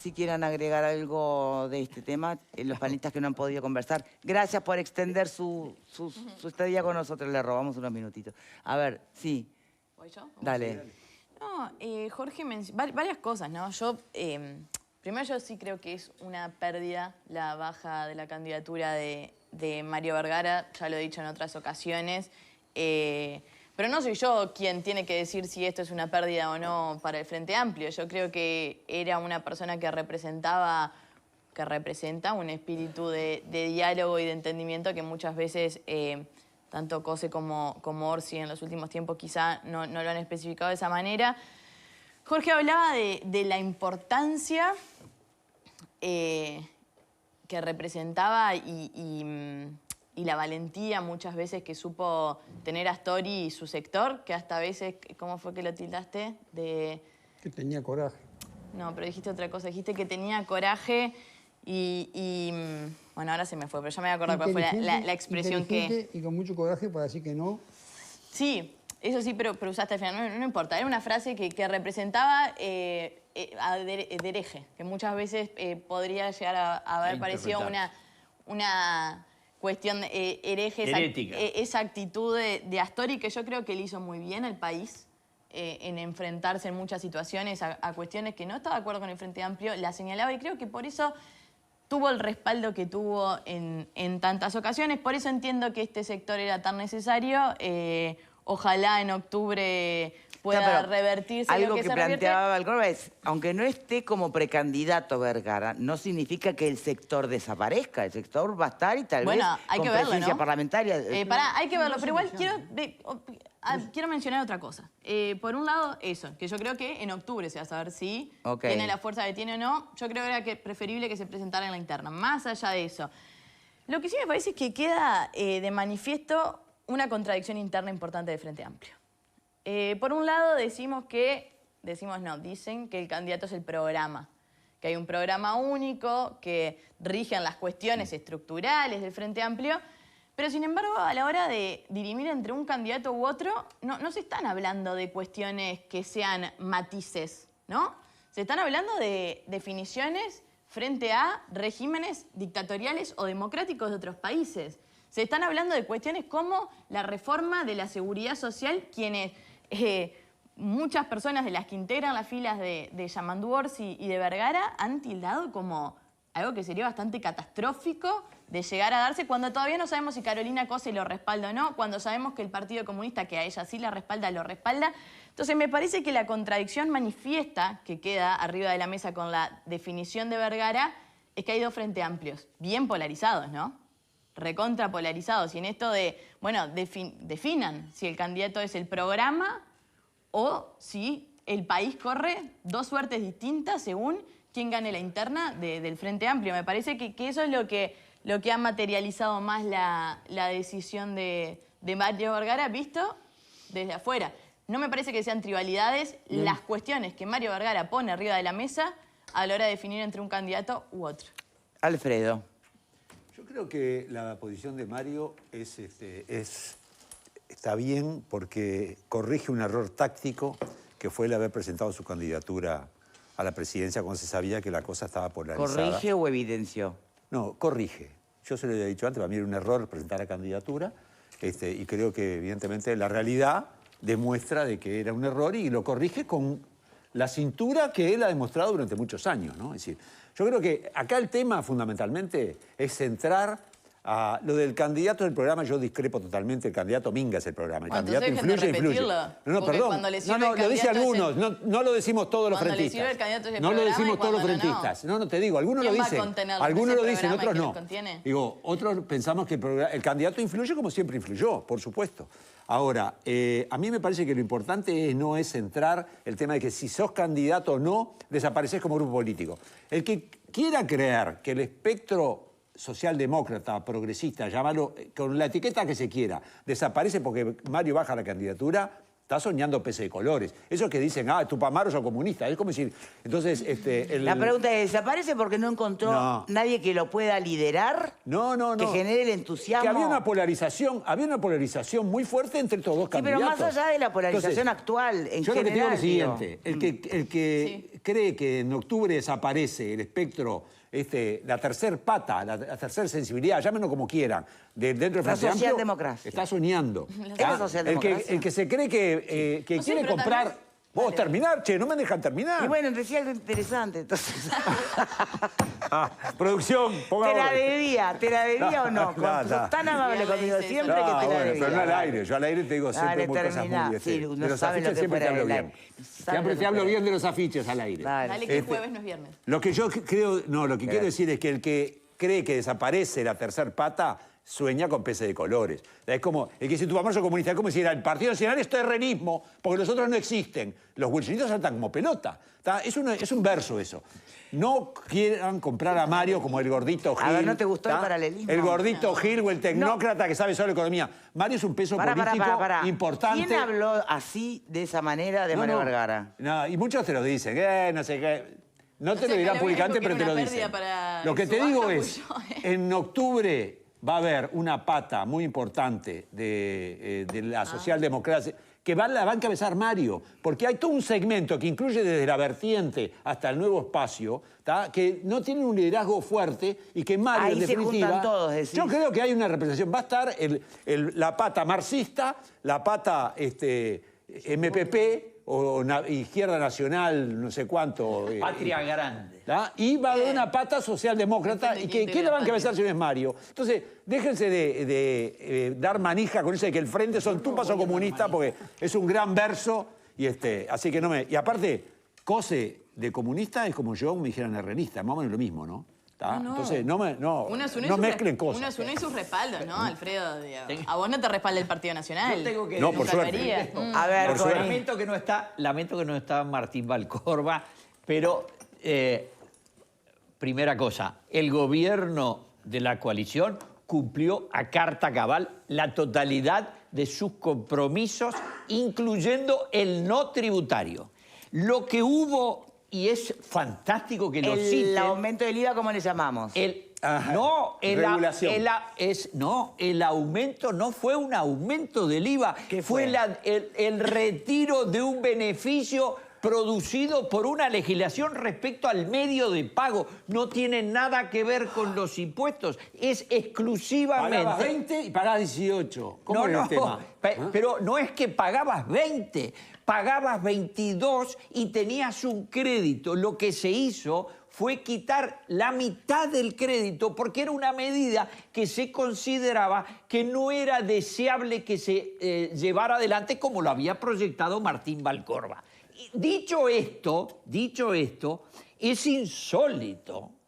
Si quieran agregar algo de este tema, los panelistas que no han podido conversar. Gracias por extender su estadía con nosotros. Le robamos unos minutitos. A ver, sí. ¿Voy yo? Dale. No, Jorge mencionó varias cosas, ¿no? Primero yo sí creo que es una pérdida la baja de la candidatura de Mario Vergara, ya lo he dicho en otras ocasiones. Pero no soy yo quien tiene que decir si esto es una pérdida o no para el Frente Amplio. Yo creo que era una persona que representa un espíritu de diálogo y de entendimiento que muchas veces tanto Cose como Orsi en los últimos tiempos quizá no lo han especificado de esa manera. Jorge hablaba de la importancia que representaba y la valentía muchas veces que supo tener Astori y su sector, que hasta a veces, ¿cómo fue que lo tildaste? Que tenía coraje. No, pero dijiste otra cosa, dijiste que tenía coraje bueno, ahora se me fue, pero ya me voy a acordar cuál fue la expresión que... Y con mucho coraje para decir que no. Sí, eso sí, pero usaste al final, no importa, era una frase que representaba a dereje, que muchas veces podría llegar a haber parecido una cuestión hereje, herética. Esa actitud de Astori que yo creo que le hizo muy bien al país en enfrentarse en muchas situaciones a cuestiones que no estaba de acuerdo con el Frente Amplio, la señalaba y creo que por eso tuvo el respaldo que tuvo en tantas ocasiones. Por eso entiendo que este sector era tan necesario. Ojalá en octubre pueda revertirse algo lo que se planteaba Valcorba es, aunque no esté como precandidato Vergara, no significa que el sector desaparezca. El sector va a estar y tal vez hay con que verlo, presencia ¿no? parlamentaria. Hay que verlo, pero igual quiero mencionar otra cosa. Por un lado, eso, que yo creo que en octubre se va a saber si tiene la fuerza que tiene o no. Yo creo que era preferible que se presentara en la interna. Más allá de eso, lo que sí me parece es que queda de manifiesto una contradicción interna importante del Frente Amplio. Por un lado dicen que el candidato es el programa, que hay un programa único que rigen las cuestiones estructurales del Frente Amplio, pero sin embargo a la hora de dirimir entre un candidato u otro no se están hablando de cuestiones que sean matices, ¿no? Se están hablando de definiciones frente a regímenes dictatoriales o democráticos de otros países. Se están hablando de cuestiones como la reforma de la seguridad social, quienes muchas personas de las que integran las filas de Yamandú Orsi y de Vergara han tildado como algo que sería bastante catastrófico de llegar a darse cuando todavía no sabemos si Carolina Cose lo respalda o no, cuando sabemos que el Partido Comunista, que a ella sí la respalda, lo respalda. Entonces me parece que la contradicción manifiesta que queda arriba de la mesa con la definición de Vergara es que hay dos frentes amplios, bien polarizados, ¿no? Recontra polarizados. Y en esto definan si el candidato es el programa o si el país corre dos suertes distintas según quién gane la interna del Frente Amplio. Me parece que eso es lo que ha materializado más la decisión de Mario Vergara visto desde afuera. No me parece que sean trivialidades las cuestiones que Mario Vergara pone arriba de la mesa a la hora de definir entre un candidato u otro. Alfredo. Yo creo que la posición de Mario está bien porque corrige un error táctico que fue el haber presentado su candidatura a la presidencia cuando se sabía que la cosa estaba polarizada. ¿Corrige o evidenció? No, corrige. Yo se lo había dicho antes, para mí era un error presentar la candidatura y creo que evidentemente la realidad demuestra de que era un error y lo corrige con la cintura que él ha demostrado durante muchos años, ¿no? Es decir, yo creo que acá el tema fundamentalmente es centrar a lo del candidato del programa. Yo discrepo totalmente, el candidato minga es el programa. El candidato influye. No, perdón. No, lo dice algunos, no lo decimos todos los frentistas. No lo decimos todos los frentistas. No, te digo, algunos lo dicen. Algunos lo dicen, otros no. Digo, otros pensamos que el candidato influye como siempre influyó, por supuesto. Ahora, a mí me parece que lo importante no es centrar el tema de que si sos candidato o no, desapareces como grupo político. El que quiera creer que el espectro socialdemócrata, progresista, llámalo con la etiqueta que se quiera, desaparece porque Mario baja la candidatura, está soñando pese de colores. Eso que dicen, Tupamaros o comunista, es como decir... Entonces, La pregunta es, ¿desaparece porque no encontró nadie que lo pueda liderar? No. Que genere el entusiasmo. Que había una polarización muy fuerte entre todos dos candidatos. Sí, pero más allá de la polarización actual, en yo general... Yo lo que te digo es lo siguiente, el que cree que en octubre desaparece el espectro, la tercer pata, la tercer sensibilidad, llámenlo como quieran, dentro del Frente Amplio, socialdemocracia. está soñando. Es la socialdemocracia. El que se cree que No sé, quiere pero comprar... también- ¿Puedo Dale. terminar? Che, no me dejan terminar. Y bueno, decía algo interesante, entonces. Producción, ponga ¿Te la orden. debía o no? Claro, Sos tan amable Bien, conmigo dice, siempre No, que te la bueno, debía. pero no al aire. Yo al aire te digo siempre Dale, muy cosas terminá. muy... Sí, de uno los sabe lo afiches que siempre te fuera hablo del bien. aire. Sabe Siempre lo te que hablo fuera. bien de los afiches al aire. Dale. Dale que jueves no es viernes. Lo que yo creo, no, lo que quiero decir es que el que cree que desaparece la tercer pata sueña con peces de colores. Es como, el que dice tu mamá es comunista, es como si era el Partido Nacional es terrenismo, porque los otros no existen. Los wilsonitos saltan como pelota. ¿Tá? Es un verso eso. No quieran comprar a Mario como el gordito Gil. A ver, ¿no te gustó el ¿tá? paralelismo? El gordito Gil o el tecnócrata que sabe sobre economía. Mario es un peso político importante. ¿Quién habló así, de esa manera, de Mario Vergara? No, y muchos te lo dicen, no sé qué. No te O sea, lo que dirán lo públicamente, mismo pero que te lo era una dicen. pérdida para Lo que te Subasta, digo pues es, yo, en octubre va a haber una pata muy importante de la socialdemocracia que la va a encabezar Mario, porque hay todo un segmento que incluye desde la vertiente hasta el nuevo espacio, ¿tá? Que no tienen un liderazgo fuerte y que Mario, Ahí en se definitiva... juntan todos, decís. Yo creo que hay una representación. Va a estar la pata marxista, la pata MPP, o Izquierda Nacional, no sé cuánto. Patria Grande. ¿tá? Y va a haber una pata socialdemócrata. ¿Y quién le va a encabezar si no es Mario? Entonces, déjense de dar manija con eso de que el frente son tupas o comunistas, porque es un gran verso. Así que no me... Y aparte, Cose de comunista es como yo me dijeran herrenista, más o menos lo mismo, ¿no? ¿Tá? No. Entonces, Uno es uno y no sus mezclen Uno cosas. es uno y sus respaldos, ¿no, Alfredo? A vos no te respalda el Partido Nacional. Yo tengo que No, decir- por suerte. Salvaría. A ver, Por suerte. Cori. Lamento que no está Martín Valcorba, pero primera cosa, el gobierno de la coalición cumplió a carta cabal la totalidad de sus compromisos, incluyendo el no tributario. Lo que hubo, y es fantástico que lo citen... El aumento del IVA, ¿cómo le llamamos? Regulación. El aumento no fue un aumento del IVA, ¿Qué fue fue? el retiro de un beneficio producido por una legislación respecto al medio de pago. No tiene nada que ver con los impuestos, es exclusivamente... Pagabas 20 y pagabas 18. ¿Cómo era el tema? Pero no es que pagabas 20, pagabas 22 y tenías un crédito. Lo que se hizo fue quitar la mitad del crédito porque era una medida que se consideraba que no era deseable que se llevara adelante como lo había proyectado Martín Valcorba. Y dicho esto, es insólito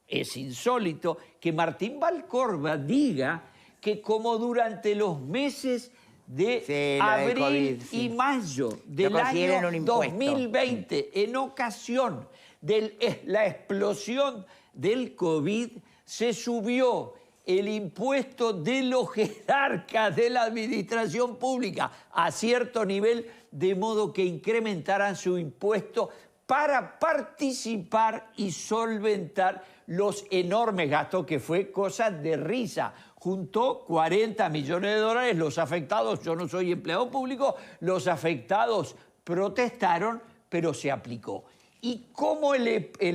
que Martín Valcorba diga que como durante los meses de Sí, lo del abril COVID, sí. y mayo del consideren año un impuesto. 2020, en ocasión de la explosión del COVID, se subió el impuesto de los jerarcas de la administración pública a cierto nivel, de modo que incrementaran su impuesto para participar y solventar los enormes gastos, que fue cosa de risa. Juntó 40 millones de dólares, los afectados, yo no soy empleado público, los afectados protestaron, pero se aplicó. Y como el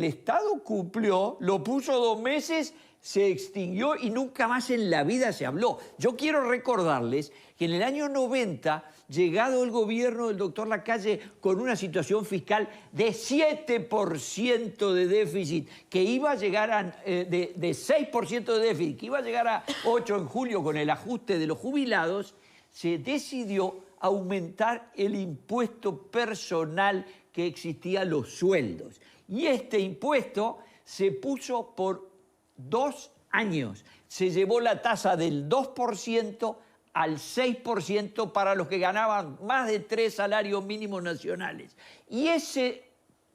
Estado cumplió, lo puso 2 meses, se extinguió y nunca más en la vida se habló. Yo quiero recordarles que en el año 90, llegado el gobierno del doctor Lacalle con una situación fiscal de 7% de déficit, que iba a llegar de 6% de déficit, que iba a llegar a 8% en julio con el ajuste de los jubilados, se decidió aumentar el impuesto personal que existía a los sueldos. Y este impuesto se puso por 2 años. Se llevó la tasa del 2% al 6% para los que ganaban más de 3 salarios mínimos nacionales. Y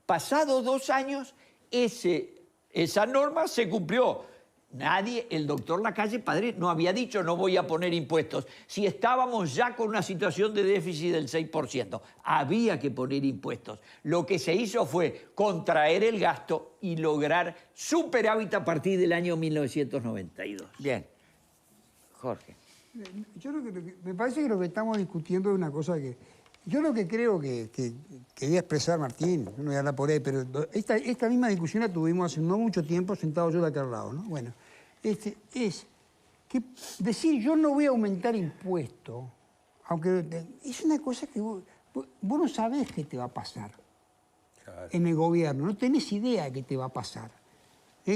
pasado 2 años, esa norma se cumplió. El doctor Lacalle Padre no había dicho no voy a poner impuestos. Si estábamos ya con una situación de déficit del 6%, había que poner impuestos. Lo que se hizo fue contraer el gasto y lograr superávit a partir del año 1992. Bien. Jorge. Yo creo que me parece que lo que estamos discutiendo es una cosa que Yo lo que creo que quería expresar, Martín, no voy a hablar por él, pero esta misma discusión la tuvimos hace no mucho tiempo sentado yo de aquel lado, ¿no? Bueno, es que decir yo no voy a aumentar impuestos, aunque es una cosa que vos no sabés qué te va a pasar en el gobierno, no tenés idea de qué te va a pasar.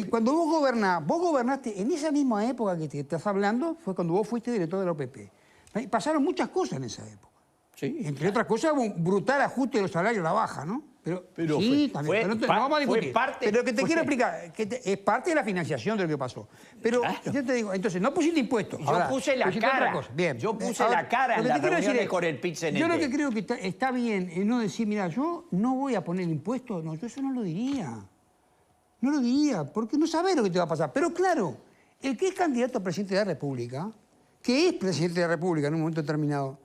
Cuando vos gobernaste en esa misma época que te estás hablando, fue cuando vos fuiste director de la OPP. Pasaron muchas cosas en esa época. Sí, entre otras cosas, un brutal ajuste de los salarios a la baja, ¿no? Pero sí, también. No vamos a discutir. Pero lo que te quiero explicar, es parte de la financiación de lo que pasó. Pero yo te digo, entonces, no pusiste impuestos. Yo puse la cara. Bien. Yo puse la cara en las reuniones con el PIT-CNT. Yo lo que creo que está bien es no decir, mira, yo no voy a poner impuestos. No, yo eso no lo diría. No lo diría, porque no sabés lo que te va a pasar. Pero claro, el que es candidato a presidente de la República, que es presidente de la República en un momento determinado,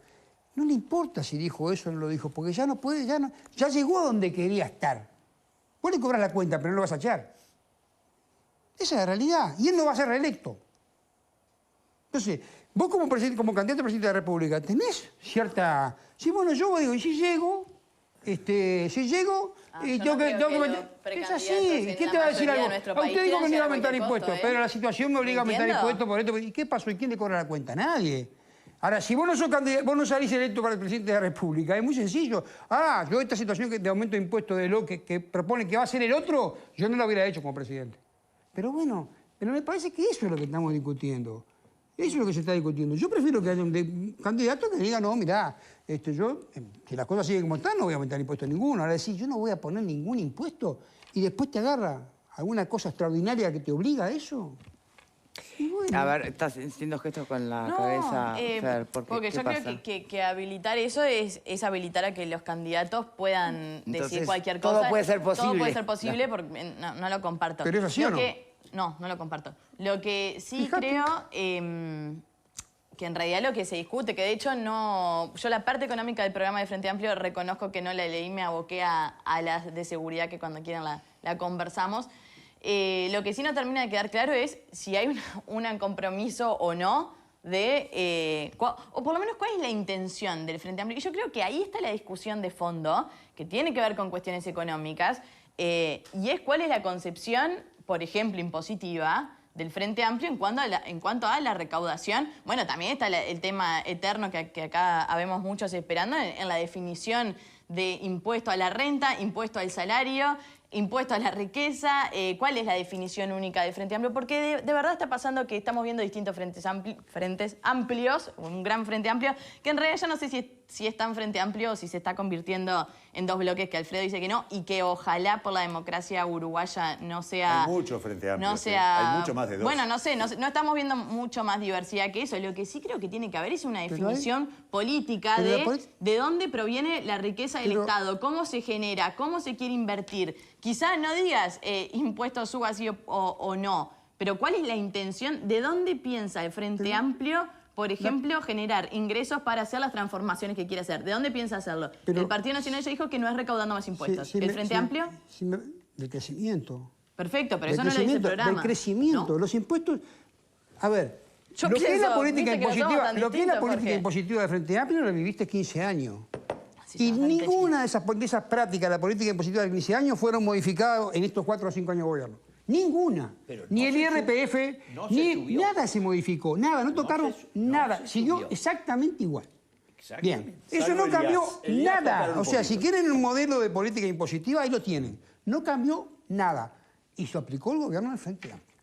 no le importa si dijo eso o no lo dijo, porque ya no puede, ya llegó a donde quería estar. Vos le cobras la cuenta, pero no lo vas a echar. Esa es la realidad. Y él no va a ser reelecto. Entonces, vos como candidato a presidente de la República, tenés cierta... Sí, bueno, yo digo, y si llego, y tengo que... Es así. ¿Quién te va a decir algo? Usted dijo que no iba a aumentar impuestos, pero la situación me obliga a aumentar impuestos por esto. ¿Y qué pasó? ¿Y quién le cobra la cuenta? Nadie. Ahora, si vos no salís electo para el presidente de la República, es muy sencillo. Yo esta situación de aumento de impuestos de lo que propone que va a ser el otro, yo no lo hubiera hecho como presidente. Pero bueno, me parece que eso es lo que estamos discutiendo. Eso es lo que se está discutiendo. Yo prefiero que haya un candidato que diga, no, mirá, si las cosas siguen como están, no voy a aumentar impuestos ninguno. Ahora decir, yo no voy a poner ningún impuesto y después te agarra alguna cosa extraordinaria que te obliga a eso. Bueno. A ver, estás haciendo gestos con la cabeza, Fer, porque yo creo que habilitar eso es habilitar a que los candidatos puedan decir cualquier cosa. Todo puede ser posible. Todo puede ser posible porque no lo comparto. ¿Pero es así o no? No lo comparto. Lo que sí creo que en realidad lo que se discute, que de hecho no... Yo la parte económica del programa de Frente Amplio reconozco que no la leí, me aboqué a las de seguridad que cuando quieran la conversamos. Lo que sí no termina de quedar claro es si hay un compromiso o no o por lo menos cuál es la intención del Frente Amplio. Y yo creo que ahí está la discusión de fondo, que tiene que ver con cuestiones económicas, y es cuál es la concepción, por ejemplo, impositiva del Frente Amplio en cuanto a la recaudación. Bueno, también está el tema eterno que acá habemos muchos esperando en la definición de impuesto a la renta, impuesto al salario, impuesto a la riqueza, ¿cuál es la definición única del Frente Amplio? Porque de verdad está pasando que estamos viendo distintos frentes amplios, un gran Frente Amplio, que en realidad ya no sé si es tan Frente Amplio o si se está convirtiendo en dos bloques, que Alfredo dice que no, y que ojalá por la democracia uruguaya no sea... Hay mucho Frente Amplio, no sea, hay mucho más de dos. Bueno, no estamos viendo mucho más diversidad que eso. Lo que sí creo que tiene que haber es una definición política de dónde proviene la riqueza del Estado, cómo se genera, cómo se quiere invertir. Quizás no digas impuestos suba así o no, pero ¿cuál es la intención? ¿De dónde piensa el Frente Amplio, por ejemplo, generar ingresos para hacer las transformaciones que quiere hacer? ¿De dónde piensa hacerlo? El Partido Nacional ya dijo que no es recaudando más impuestos. ¿El Frente Amplio? Del crecimiento. Perfecto, pero eso no lo dice el programa. Del crecimiento, ¿no? Los impuestos... A ver, lo que es la política impositiva del Frente Amplio lo viviste 15 años. Y ninguna de esas prácticas de la política impositiva de 15 años fueron modificadas en estos 4 o 5 años de gobierno. Ninguna. Ni el IRPF, nada se modificó. Nada, no tocaron nada. Siguió exactamente igual. Bien, eso no cambió nada. O sea, si quieren un modelo de política impositiva, ahí lo tienen. No cambió nada. Y se aplicó el gobierno del Frente Amplio.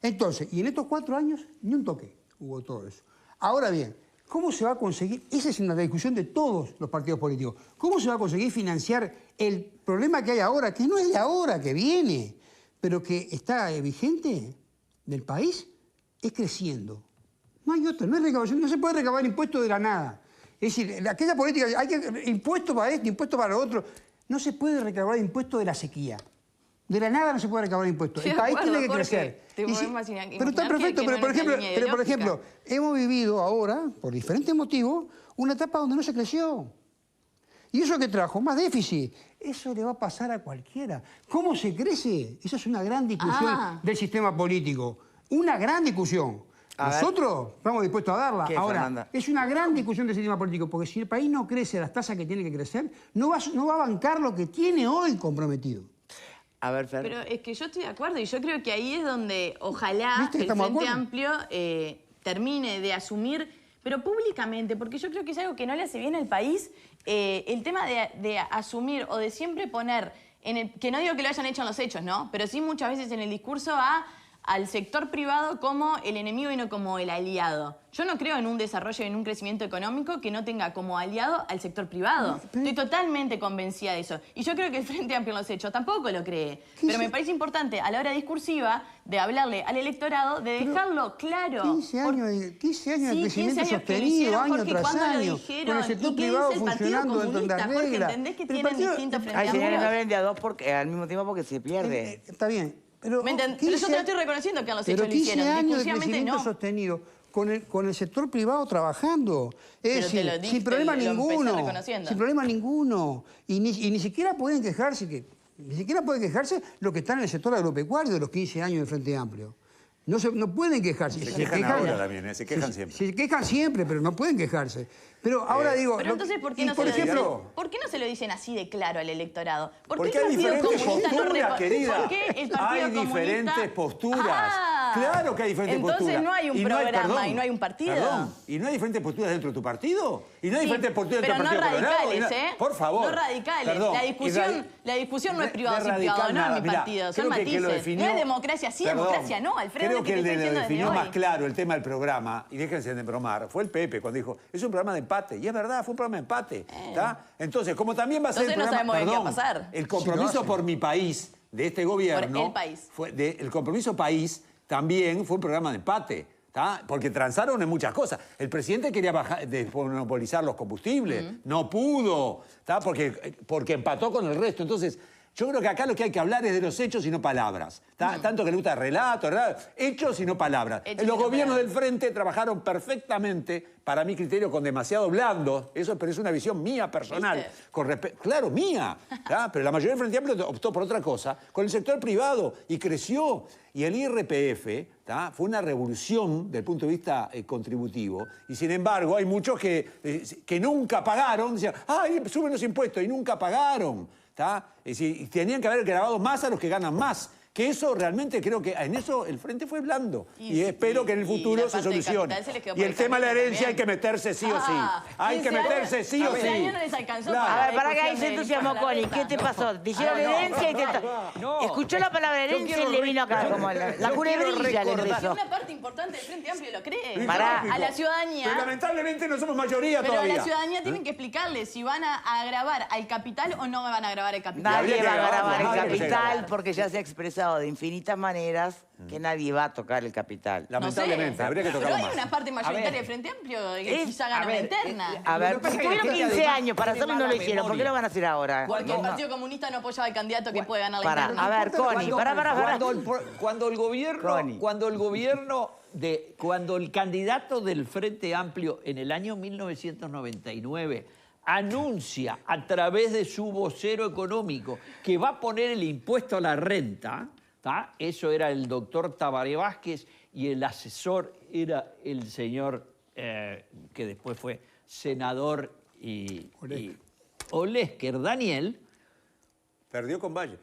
Entonces, y en estos 4 años, ni un toque hubo todo eso. Ahora bien, ¿cómo se va a conseguir? Esa es una discusión de todos los partidos políticos. ¿Cómo se va a conseguir financiar el problema que hay ahora, que no es de ahora, que viene, pero que está vigente del país? Es creciendo. No hay otra, no hay recaudación, no se puede recaudar impuestos de la nada. Es decir, aquella política, hay que impuestos para esto, impuestos para lo otro. No se puede recaudar impuestos de la sequía. De la nada no se puede recaudar impuestos. El país tiene que crecer. Pero está perfecto, pero por ejemplo, hemos vivido ahora, por diferentes motivos, una etapa donde no se creció. ¿Y eso qué trajo? Más déficit. Eso le va a pasar a cualquiera. ¿Cómo se crece? Esa es una gran discusión del sistema político. Una gran discusión. Nosotros estamos dispuestos a darla. ¿Qué, Ahora, Fernanda? es una gran discusión del sistema político, porque si el país no crece a las tasas que tiene que crecer, no va a bancar lo que tiene hoy comprometido. A ver, Fer. Pero es que yo estoy de acuerdo y yo creo que ahí es donde ojalá el ¿Estamos de Frente acuerdo? Amplio termine de asumir, pero públicamente, porque yo creo que es algo que no le hace bien al país, el tema de asumir o de siempre poner, que no digo que lo hayan hecho en los hechos, ¿no? Pero sí muchas veces en el discurso al sector privado como el enemigo y no como el aliado. Yo no creo en un desarrollo y en un crecimiento económico que no tenga como aliado al sector privado. Estoy totalmente convencida de eso. Y yo creo que el Frente Amplio en los hechos tampoco lo cree. Pero me parece importante a la hora discursiva de hablarle al electorado, de dejarlo claro. 15 años de crecimiento 15 años que lo sostenido, hicieron, año porque tras cuando lo año, dijeron, con el sector ¿y qué privado dice el Partido funcionando dentro de las Comunista? Jorge, reglas. ¿entendés que El tienen partido- distintos Frente Hay señales que Amplios? hablan de a dos porque, al mismo tiempo porque se pierde. Está bien. Pero, Pero yo te lo estoy reconociendo que en los hechos lo 15 hicieron. años de Discursivamente crecimiento no. sostenido con el sector privado trabajando. Es Pero te decir, lo dije, sin problema lo empecé ninguno. reconociendo. Sin problema ninguno. Y ni siquiera pueden quejarse los que están en el sector agropecuario de los 15 años del Frente Amplio. No pueden quejarse. Se quejan ahora también, se quejan siempre. Se quejan siempre, pero no pueden quejarse. Pero ahora digo... Pero entonces, ¿por qué, no se lo dicen así de claro al electorado? Porque hay diferentes posturas, querida. ¿Por qué el Partido Hay Comunista? diferentes posturas. Ah, Claro que hay diferentes posturas. Entonces no hay un programa y no hay un partido. Perdón, ¿y no hay diferentes posturas dentro de tu partido? ¿Y no hay diferentes posturas dentro pero del no Partido Colorado? radicales, ¿eh? Por favor. No radicales. Perdón, La discusión no es privado sin radical privado, no nada. es mi Mirá, partido. Son creo que matices. lo definió- No es democracia sí, Perdón, democracia no, Alfredo. Creo que el te de estoy lo diciendo desde definió más hoy. claro el tema del programa, y déjense de bromar, fue el Pepe cuando dijo, es un programa de empate. Y es verdad, fue un programa de empate. ¿Está? Entonces, como también va a ser el Entonces no programa... sabemos qué va a perdón, pasar. el compromiso por mi país, de este gobierno... Por el país. El compromiso país también fue un programa de empate. ¿Tá? Porque transaron en muchas cosas. El presidente quería monopolizar los combustibles, no pudo, ¿tá? Porque empató con el resto. Entonces, yo creo que acá lo que hay que hablar es de los hechos y no palabras. Tanto que le gusta relato, hechos y no palabras. Hechos Los y no gobiernos palabras. del Frente trabajaron perfectamente, para mi criterio, con demasiado blando. Pero es una visión mía personal. Claro, mía. ¿tá? Pero la mayoría del Frente Amplio optó por otra cosa, con el sector privado, y creció. Y el IRPF fue una revolución desde el punto de vista contributivo. Y sin embargo, hay muchos que nunca pagaron. Decían, ¡ay, suben los impuestos! Y nunca pagaron. Es decir, y tenían que haber grabado más a los que ganan más. Que eso realmente creo que en eso el Frente fue blando. Y espero que en el futuro la se parte de solucione. capital se les quedó Y por el el tema de la camino herencia hay también. que meterse sí o sí. Hay que 15 años- meterse sí o 15 sí. años no les alcanzó Claro. para A ver, para que ahí discusión se de entusiasmó impuesto a la Connie. ¿Qué renta. te pasó? Dijeron herencia y te... No. Escuchó la palabra herencia y le vino acá como la culebrilla le ingresó. Una parte importante del Frente Amplio lo cree. Pará. A la ciudadanía. Pero lamentablemente no somos mayoría Pero a todavía. la ciudadanía tienen que explicarle si van a grabar al capital o no van a grabar el capital. Nadie habría que va a grabarlo, grabar el nadie que capital grabarlo. porque ya se ha expresado de infinitas maneras que nadie va a tocar el capital. Lamentablemente, habría que Pero tocarlo hay más. una parte mayoritaria ver. del Frente Amplio que Es- quizá gana una interna. A ver, Lo que pasa si es que tuvieron la gente 15 además años para tiene hacerlo y no lo mala hicieron, ¿por qué memoria. lo van a hacer ahora? Porque el Partido Comunista no apoyaba al candidato que puede ganar la Pará, interna. a ver, Connie, pará. Cuando el candidato del Frente Amplio en el año 1999 anuncia a través de su vocero económico que va a poner el impuesto a la renta, ¿tá? Eso era el doctor Tabaré Vázquez y el asesor era el señor que después fue senador y Olesker Daniel. Perdió con Valle.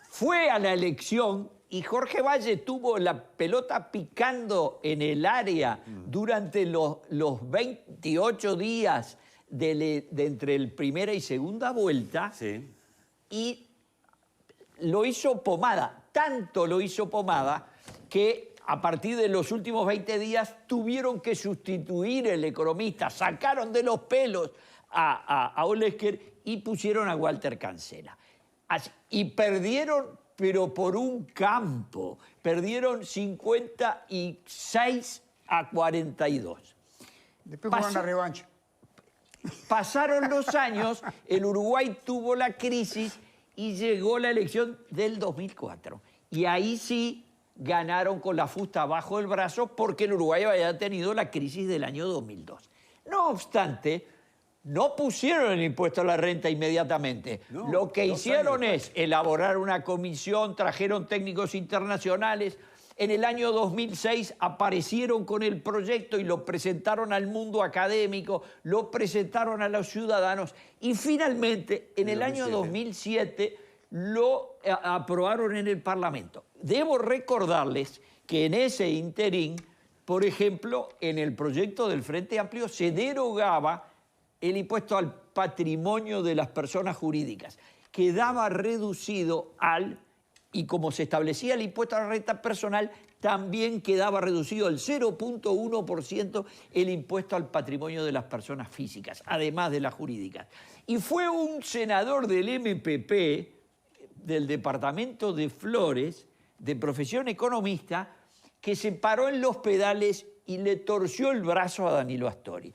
Fue a la elección y Jorge Valle tuvo la pelota picando en el área durante los 28 días de entre el primera y segunda vuelta Sí. y lo hizo pomada. Tanto lo hizo pomada que a partir de los últimos 20 días tuvieron que sustituir el economista. Sacaron de los pelos a Olesker y pusieron a Walter Cancela. Y perdieron, pero por un campo. Perdieron 56-42. Después jugaron Pasó- la revancha. Pasaron los años, el Uruguay tuvo la crisis y llegó la elección del 2004. Y ahí sí ganaron con la fusta bajo el brazo porque el Uruguay había tenido la crisis del año 2002. No obstante, no pusieron el impuesto a la renta inmediatamente. No, Lo que 2 hicieron años es elaborar una comisión, trajeron técnicos internacionales En el año 2006 aparecieron con el proyecto y lo presentaron al mundo académico, lo presentaron a los ciudadanos y finalmente en el año 2007 lo aprobaron en el Parlamento. Debo recordarles que en ese interín, por ejemplo, en el proyecto del Frente Amplio se derogaba el impuesto al patrimonio de las personas jurídicas. Quedaba reducido y como se establecía el impuesto a la renta personal, también quedaba reducido el 0.1% el impuesto al patrimonio de las personas físicas, además de las jurídicas. Y fue un senador del MPP, del departamento de Flores, de profesión economista, que se paró en los pedales y le torció el brazo a Danilo Astori.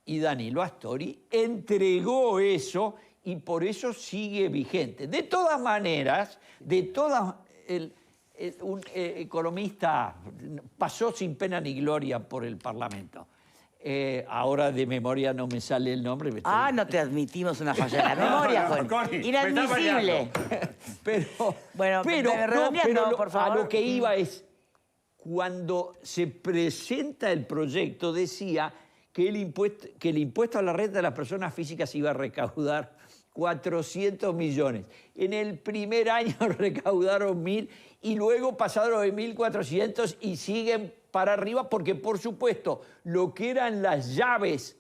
Y Danilo Astori entregó eso y por eso sigue vigente. De todas maneras, un economista pasó sin pena ni gloria por el Parlamento. Ahora de memoria no me sale el nombre. No te admitimos una falla de la memoria, Connie. Inadmisible. Pero por favor. A lo que iba es, cuando se presenta el proyecto, decía que el impuesto a la renta de las personas físicas iba a recaudar 400 millones. En el primer año recaudaron 1.000 y luego pasaron de 1.400 y siguen para arriba porque, por supuesto, lo que eran las llaves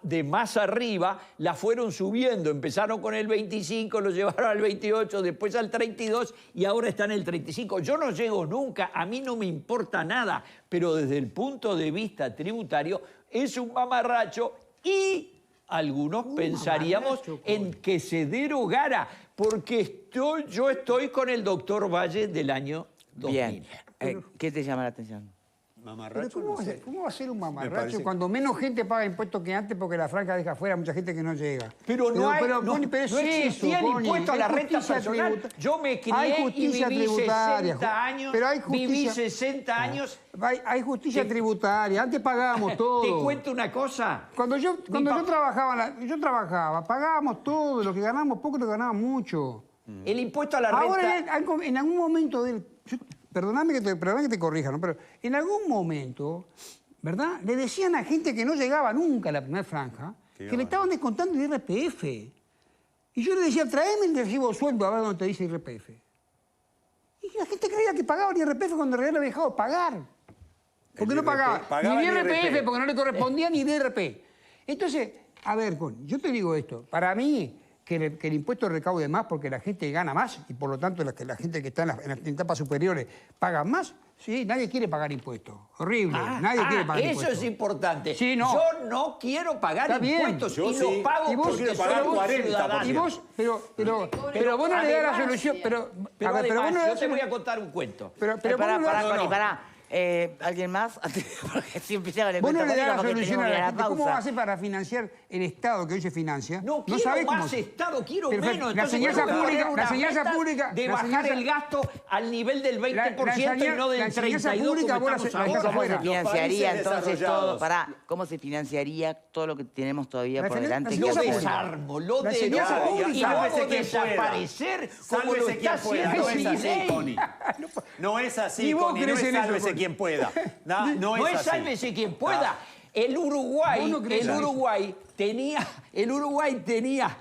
de más arriba las fueron subiendo. Empezaron con el 25, lo llevaron al 28, después al 32 y ahora están en el 35. Yo no llego nunca, a mí no me importa nada, pero desde el punto de vista tributario es un mamarracho y algunos pensaríamos en que se derogara, porque yo estoy con el doctor Valle del año 2000. Bien. ¿Qué te llama la atención? Mamarracho, ¿Cómo va a ser un mamarracho cuando menos gente paga impuestos que antes porque la franja deja afuera a mucha gente que no llega? Pero no existía el impuesto a la renta personal. Yo me crié y viví 60 años. Pero hay justicia, viví 60 años. Hay justicia tributaria. Antes pagábamos todo. Te cuento una cosa. Cuando yo trabajaba, pagábamos todo. Lo que ganábamos poco, lo ganábamos mucho. El impuesto a la renta... Ahora, en algún momento perdóname que te corrija, ¿no? Pero en algún momento, ¿verdad? Le decían a gente que no llegaba nunca a la primera franja que le estaban descontando el IRPF. Y yo le decía, tráeme el recibo de sueldo a ver dónde te dice IRPF. Y la gente creía que pagaba el IRPF cuando en realidad le había dejado pagar. Porque no pagaba ni el IRPF, porque no le correspondía ni el IRPF. Entonces, a ver, yo te digo esto. Para mí, que el impuesto recaude más porque la gente gana más y por lo tanto la gente que está en las etapas superiores paga más, sí, nadie quiere pagar impuestos. Horrible, nadie quiere pagar impuestos. Eso es importante. Sí, no. Yo no quiero pagar impuestos y los pago porque pagar soy 40%. ciudadano. Y vos, pero vos no le das la solución. Pero además, yo te voy a contar un cuento. Pará. ¿Alguien más? Porque si empieza con vos no le das la porque solución a tenemos que ir la a gente. la ¿Cómo pausa. va a hacer para financiar el Estado que hoy se financia? No quiero más Estado, quiero menos. La enseñanza pública... De bajar el gasto al nivel del 20% y no del 32% ¿Cómo se financiaría entonces todo? ¿Cómo se financiaría todo lo que tenemos todavía por delante? Lo desarmo, lo derrogo y lo hago desaparecer como lo está haciendo Milei. No es así, Connie, no es sálvese quien pueda. No es sálvese quien pueda. El Uruguay tenía,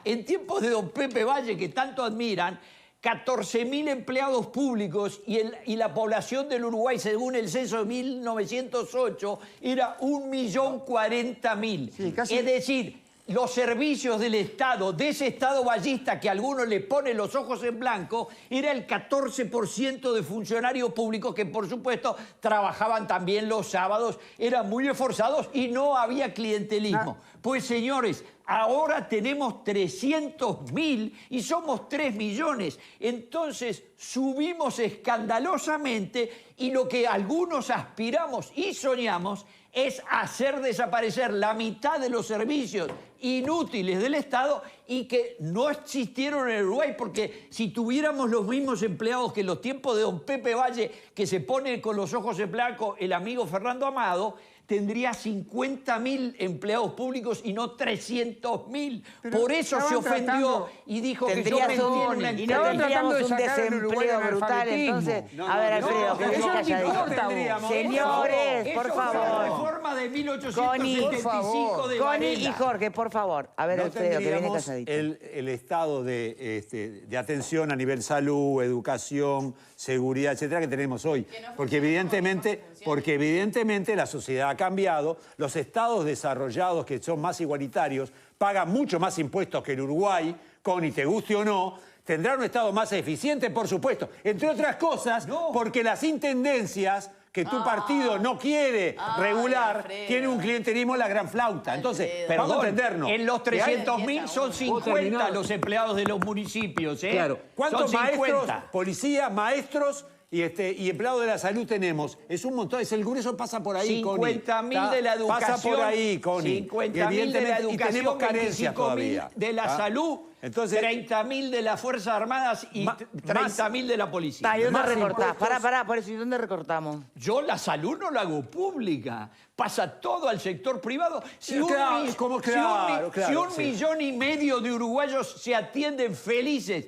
en tiempos de don Pepe Valle, que tanto admiran, 14.000 empleados públicos y la población del Uruguay, según el censo de 1908, era 1.040.000. Sí, casi... Es decir, los servicios del Estado, de ese Estado vallista que a algunos le pone los ojos en blanco, era el 14% de funcionarios públicos que, por supuesto, trabajaban también los sábados, eran muy esforzados y no había clientelismo. Pues, señores, ahora tenemos 300.000 y somos 3 millones. Entonces, subimos escandalosamente y lo que algunos aspiramos y soñamos es hacer desaparecer la mitad de los servicios inútiles del Estado y que no existieron en Uruguay, porque si tuviéramos los mismos empleados que en los tiempos de don Pepe Valle, que se pone con los ojos en blanco el amigo Fernando Amado, tendría 50.000 empleados públicos y no 300.000. Por eso se ofendió y dijo que yo mentía en una y no tendríamos un desempleo brutal. Entonces, a ver, Alfredo, que venís calladito. Señores, por favor. La reforma de 1875 de Connie y Varela. Jorge, por favor. A ver, Alfredo, que viene calladito. El estado de atención a nivel salud, educación, seguridad, etcétera, que tenemos hoy. Porque evidentemente la sociedad ha cambiado. Los estados desarrollados, que son más igualitarios, pagan mucho más impuestos que el Uruguay, Connie, te guste o no. Tendrán un estado más eficiente, por supuesto. Entre otras cosas, porque las intendencias que tu partido no quiere regular, Alfredo, tienen un clientelismo la gran flauta. Entonces, vamos a entendernos. En los 300.000 son 50 los empleados de los municipios, ¿eh? Claro. ¿Cuántos son maestros, 50. policías, maestros y empleados de la salud tenemos? Es un montón. El grueso pasa por ahí, Connie. 50.000 de la educación. Pasa por ahí, Connie. 50.000 de la educación, y tenemos carencias 25.000 todavía. de la salud, Entonces, 30.000 de las Fuerzas Armadas y 30.000 de la policía. ¿Y dónde Más recortás? impuestos. Pará, por eso, ¿y dónde recortamos? Yo la salud no la hago pública, pasa todo al sector privado. Si un 1,5 millones de uruguayos se atienden felices,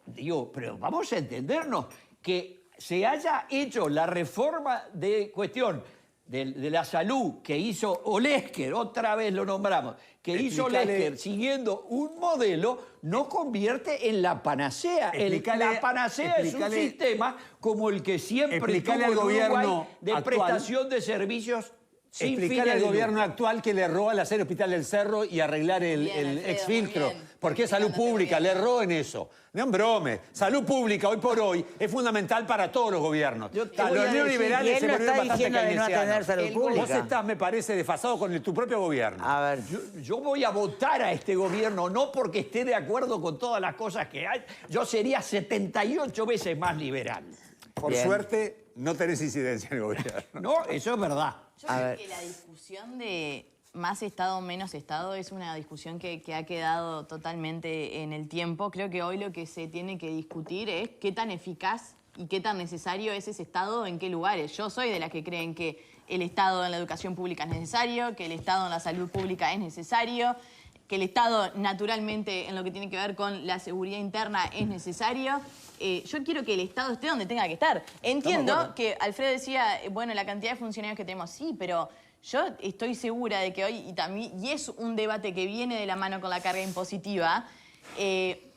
digo, pero vamos a entendernos, que se haya hecho la reforma de cuestión de la salud que hizo Olesker, otra vez lo nombramos, que hizo Olesker siguiendo un modelo, no convierte en la panacea. La panacea es un sistema como el que siempre tuvo el Uruguay de prestación de servicios sin explicarle al fines de gobierno lucro. actual que le erró al hacer Hospital del Cerro y arreglar el Alfredo, exfiltro. muy bien. Porque es salud pública, le erró en eso. No brome. Salud pública, hoy por hoy, es fundamental para todos los gobiernos. Yo te voy a Los decir, neoliberales y él se no volvieron está bastante diciendo de no atender keynesianos. salud pública. Vos estás, me parece, desfasado con tu propio gobierno. A ver. Yo voy a votar a este gobierno, no porque esté de acuerdo con todas las cosas que hay. Yo sería 78 veces más liberal. Por Bien. suerte, no tenés incidencia en el gobierno. No, eso es verdad. Yo creo que la discusión de más Estado o menos Estado es una discusión que ha quedado totalmente en el tiempo. Creo que hoy lo que se tiene que discutir es qué tan eficaz y qué tan necesario es ese Estado en qué lugares. Yo soy de las que creen que el Estado en la educación pública es necesario, que el Estado en la salud pública es necesario, que el Estado naturalmente en lo que tiene que ver con la seguridad interna es necesario. Yo quiero que el Estado esté donde tenga que estar. Entiendo que Alfredo decía, bueno, la cantidad de funcionarios que tenemos, sí, pero yo estoy segura de que hoy, y es un debate que viene de la mano con la carga impositiva,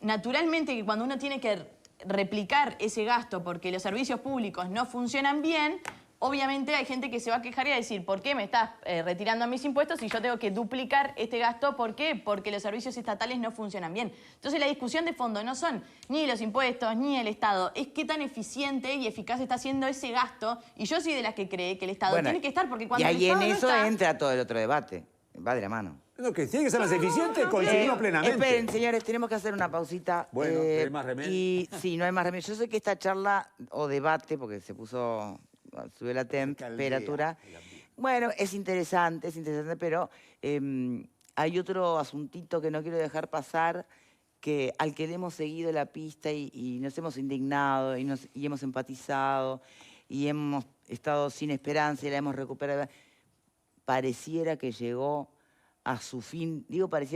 naturalmente que cuando uno tiene que replicar ese gasto porque los servicios públicos no funcionan bien, obviamente hay gente que se va a quejar y a decir, ¿por qué me estás retirando mis impuestos si yo tengo que duplicar este gasto? ¿Por qué? Porque los servicios estatales no funcionan bien. Entonces la discusión de fondo no son ni los impuestos ni el Estado, es qué tan eficiente y eficaz está haciendo ese gasto. Y yo soy de las que cree que el Estado tiene que estar, porque cuando y el ahí Estado en no eso está, entra todo el otro debate. Va de la mano. Lo que tiene que ser más eficiente, coincidimos plenamente. Esperen, señores, tenemos que hacer una pausita. Bueno, ¿no hay más remedio? Y sí, no hay más remedio. Yo sé que esta charla o debate, porque subió la temperatura. Bueno, es interesante, pero hay otro asuntito que no quiero dejar pasar, al que le hemos seguido la pista y nos hemos indignado y hemos empatizado y hemos estado sin esperanza y la hemos recuperado. Pareciera que llegó a su fin, digo pareciera